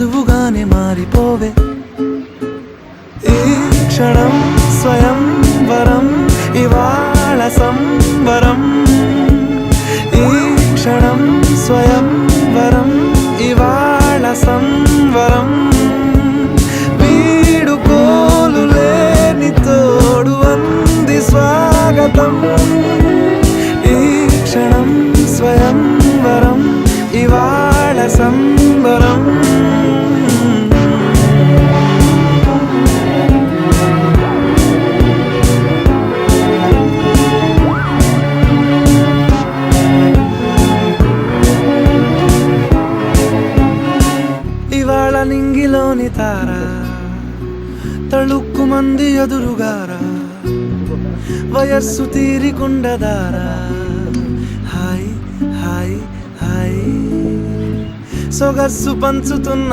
నువ్వుగానే మారిపోవే ఈ క్షణం స్వయం వరం ఇవాళ సంబరం ఈ క్షణం స్వయం వరం ఇవాళ సంవరం వీడుకోలు లేని తోడు అంది స్వాగతం ఈ క్షణం స్వయం వరం ఇవాళ సంబరం ఇవాళ నింగిలోని తార తళుక్కు మంది ఎదురుగారా వయస్సు తీరికుండదారా హాయ్ హాయ్ హాయ్ సొగస్సు పంచుతున్న